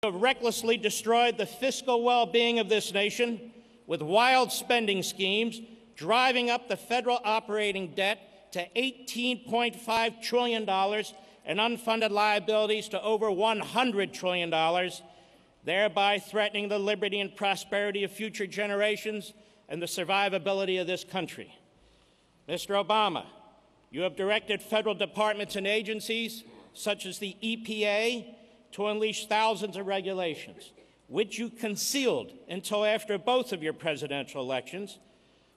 have recklessly destroyed the fiscal well-being of this nation with wild spending schemes, driving up the federal operating debt to $18.5 trillion and unfunded liabilities to over $100 trillion, thereby threatening the liberty and prosperity of future generations and the survivability of this country. Mr. Obama, you have directed federal departments and agencies, such as the EPA, to unleash thousands of regulations, which you concealed until after both of your presidential elections,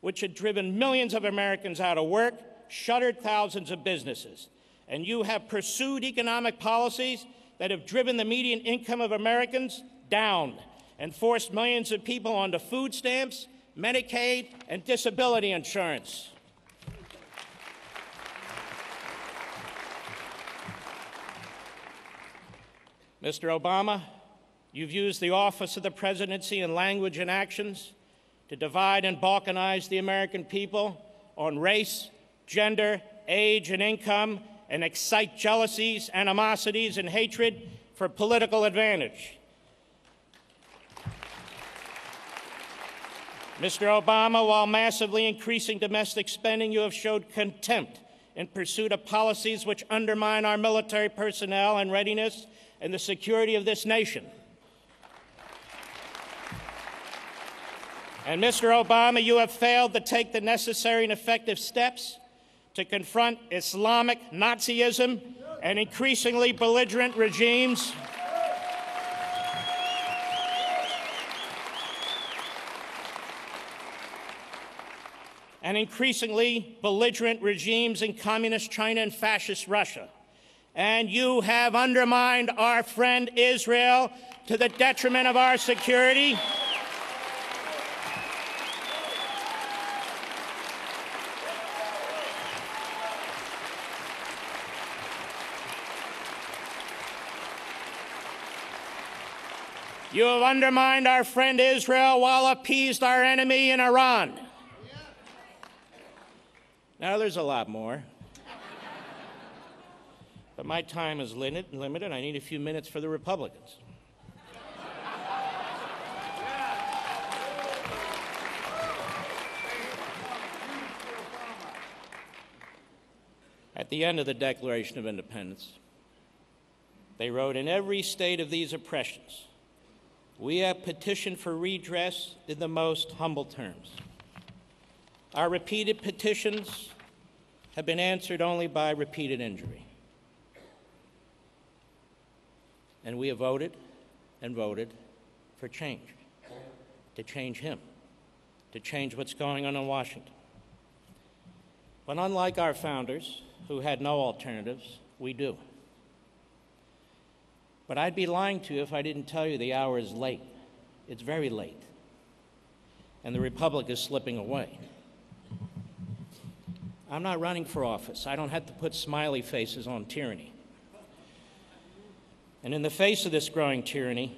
which had driven millions of Americans out of work, shuttered thousands of businesses. And you have pursued economic policies that have driven the median income of Americans down and forced millions of people onto food stamps, Medicaid, and disability insurance. Mr. Obama, you've used the office of the presidency in language and actions to divide and balkanize the American people on race, gender, age, and income, and excite jealousies, animosities, and hatred for political advantage. Mr. Obama, while massively increasing domestic spending, you have showed contempt in pursuit of policies which undermine our military personnel and readiness and the security of this nation. And Mr. Obama, you have failed to take the necessary and effective steps to confront Islamic Nazism and increasingly belligerent regimes in communist China and fascist Russia. And you have undermined our friend Israel to the detriment of our security. You have undermined our friend Israel while appeased our enemy in Iran. Now, there's a lot more. But my time is limited. I need a few minutes for the Republicans. At the end of the Declaration of Independence, they wrote, "In every state of these oppressions, we have petitioned for redress in the most humble terms. Our repeated petitions have been answered only by repeated injury. And we have voted and voted for change, to change him, to change what's going on in Washington. But unlike our founders, who had no alternatives, we do. But I'd be lying to you if I didn't tell you the hour is late. It's very late. And the Republic is slipping away. I'm not running for office. I don't have to put smiley faces on tyranny. And in the face of this growing tyranny,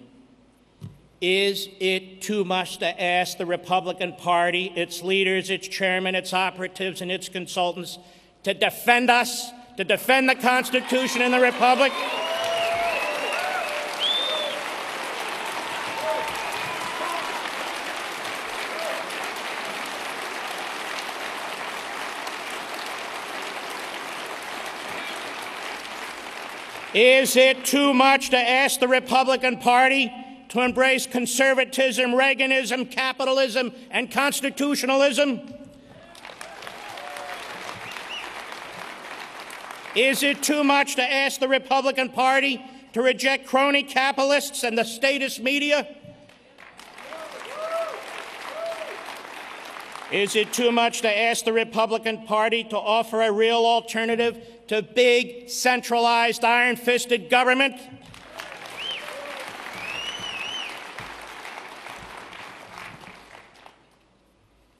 is it too much to ask the Republican Party, its leaders, its chairmen, its operatives, and its consultants to defend us, to defend the Constitution and the Republic? Is it too much to ask the Republican Party to embrace conservatism, Reaganism, capitalism, and constitutionalism? Is it too much to ask the Republican Party to reject crony capitalists and the statist media? Is it too much to ask the Republican Party to offer a real alternative to big, centralized, iron-fisted government?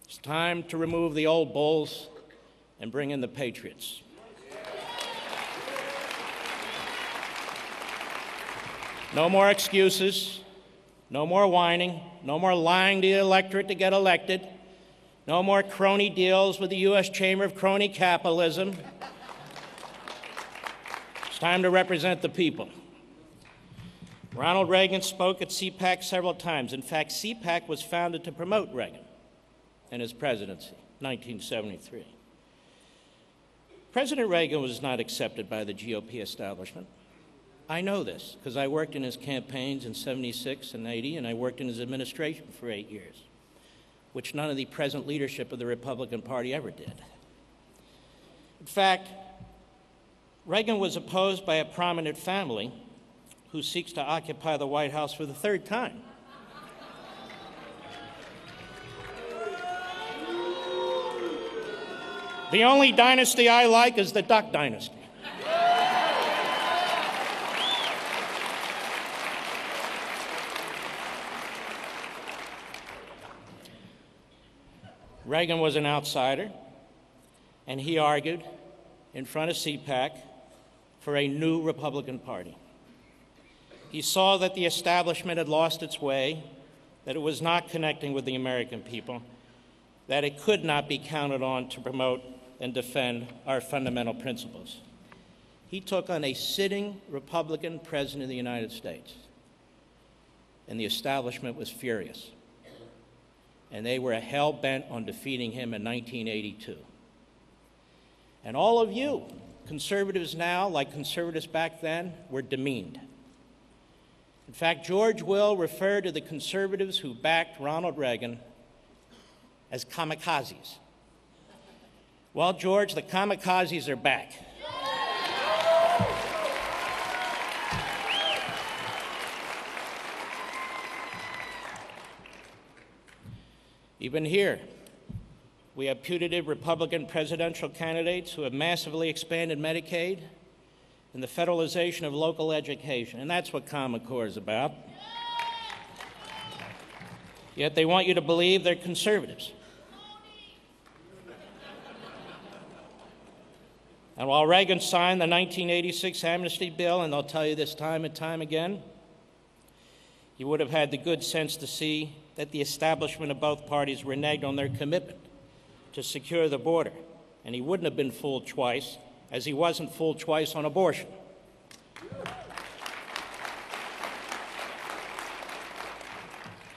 It's time to remove the old bulls and bring in the patriots. No more excuses, no more whining, no more lying to the electorate to get elected, no more crony deals with the U.S. Chamber of Crony Capitalism. It's time to represent the people. Ronald Reagan spoke at CPAC several times. In fact, CPAC was founded to promote Reagan and his presidency, 1973. President Reagan was not accepted by the GOP establishment. I know this because I worked in his campaigns in 76 and 80, and I worked in his administration for 8 years, which none of the present leadership of the Republican Party ever did. In fact, Reagan was opposed by a prominent family who seeks to occupy the White House for the third time. The only dynasty I like is the Duck Dynasty. Reagan was an outsider, and he argued in front of CPAC for a new Republican Party. He saw that the establishment had lost its way, that it was not connecting with the American people, that it could not be counted on to promote and defend our fundamental principles. He took on a sitting Republican president of the United States, and the establishment was furious. And they were hell-bent on defeating him in 1982. And all of you, conservatives now, like conservatives back then, were demeaned. In fact, George Will referred to the conservatives who backed Ronald Reagan as kamikazes. Well, George, the kamikazes are back. Even here, we have putative Republican presidential candidates who have massively expanded Medicaid and the federalization of local education, and that's what Common Core is about. Yet they want you to believe they're conservatives. And while Reagan signed the 1986 amnesty bill, and they'll tell you this time and time again, he would have had the good sense to see that the establishment of both parties reneged on their commitment to secure the border, and he wouldn't have been fooled twice, as he wasn't fooled twice on abortion.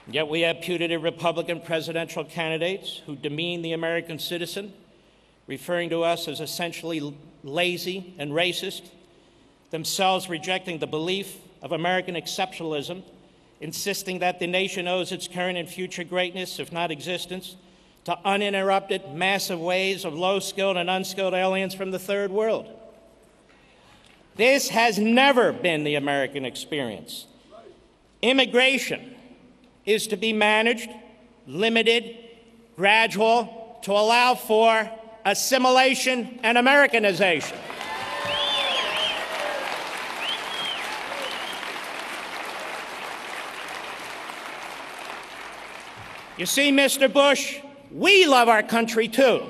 Yet we have putative Republican presidential candidates who demean the American citizen, referring to us as essentially lazy and racist, themselves rejecting the belief of American exceptionalism, insisting that the nation owes its current and future greatness, if not existence, to uninterrupted, massive waves of low-skilled and unskilled aliens from the third world. This has never been the American experience. Immigration is to be managed, limited, gradual, to allow for assimilation and Americanization. You see, Mr. Bush, we love our country too.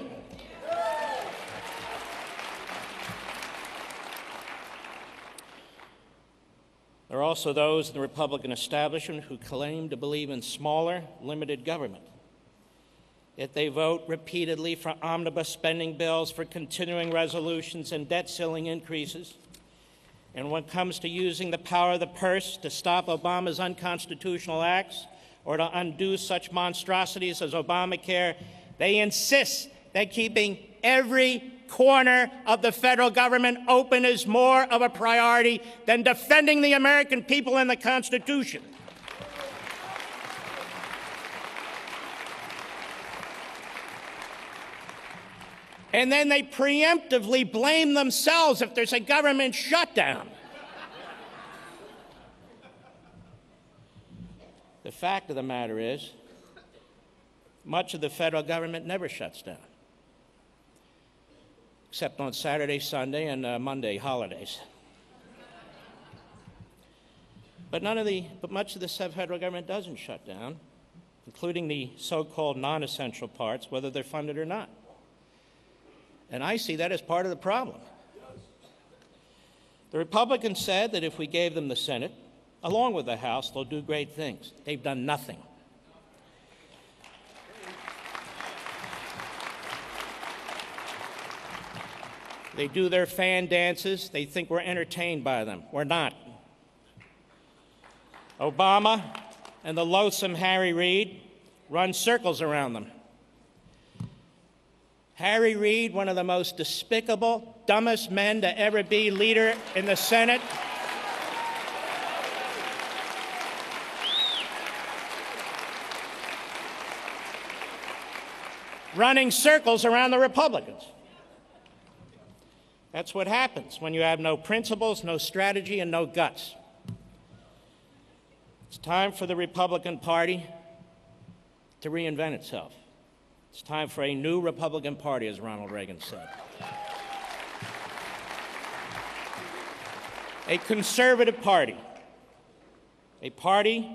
There are also those in the Republican establishment who claim to believe in smaller, limited government. Yet they vote repeatedly for omnibus spending bills, for continuing resolutions and debt ceiling increases. And when it comes to using the power of the purse to stop Obama's unconstitutional acts, or to undo such monstrosities as Obamacare, they insist that keeping every corner of the federal government open is more of a priority than defending the American people and the Constitution. And then they preemptively blame themselves if there's a government shutdown. The fact of the matter is, much of the federal government never shuts down, except on Saturday, Sunday, and Monday holidays. But much of the federal government doesn't shut down, including the so-called non-essential parts, whether they're funded or not. And I see that as part of the problem. The Republicans said that if we gave them the Senate, along with the House, they'll do great things. They've done nothing. They do their fan dances. They think we're entertained by them. We're not. Obama and the loathsome Harry Reid run circles around them. Harry Reid, one of the most despicable, dumbest men to ever be leader in the Senate, running circles around the Republicans. That's what happens when you have no principles, no strategy, and no guts. It's time for the Republican Party to reinvent itself. It's time for a new Republican Party, as Ronald Reagan said. A conservative party, a party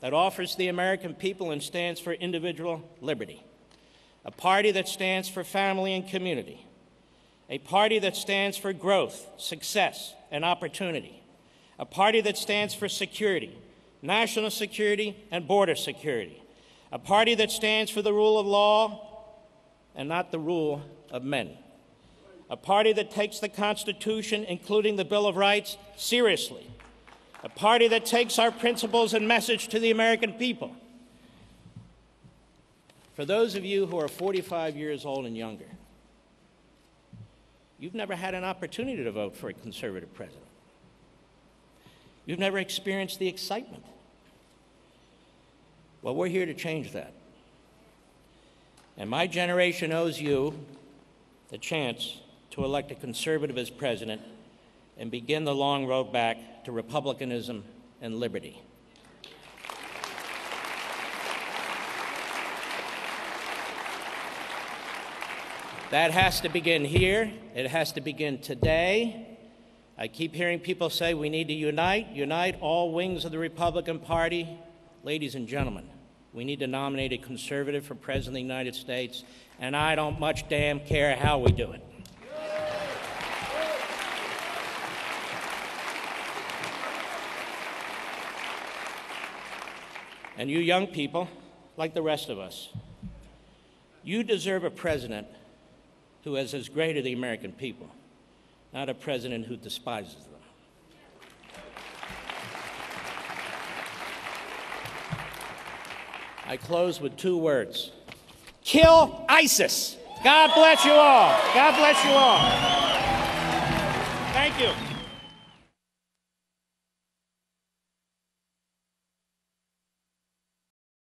that offers the American people and stands for individual liberty, a party that stands for family and community, a party that stands for growth, success, and opportunity, a party that stands for security, national security and border security, a party that stands for the rule of law and not the rule of men, a party that takes the Constitution, including the Bill of Rights, seriously, a party that takes our principles and message to the American people. For those of you who are 45 years old and younger, you've never had an opportunity to vote for a conservative president. You've never experienced the excitement. Well, we're here to change that. And my generation owes you the chance to elect a conservative as president and begin the long road back to republicanism and liberty. That has to begin here. It has to begin today. I keep hearing people say we need to unite all wings of the Republican Party. Ladies and gentlemen, we need to nominate a conservative for President of the United States, and I don't much damn care how we do it. And you young people, like the rest of us, you deserve a president who is as great as the American people, not a president who despises them. I close with 2 words. Kill ISIS. God bless you all. God bless you all. Thank you.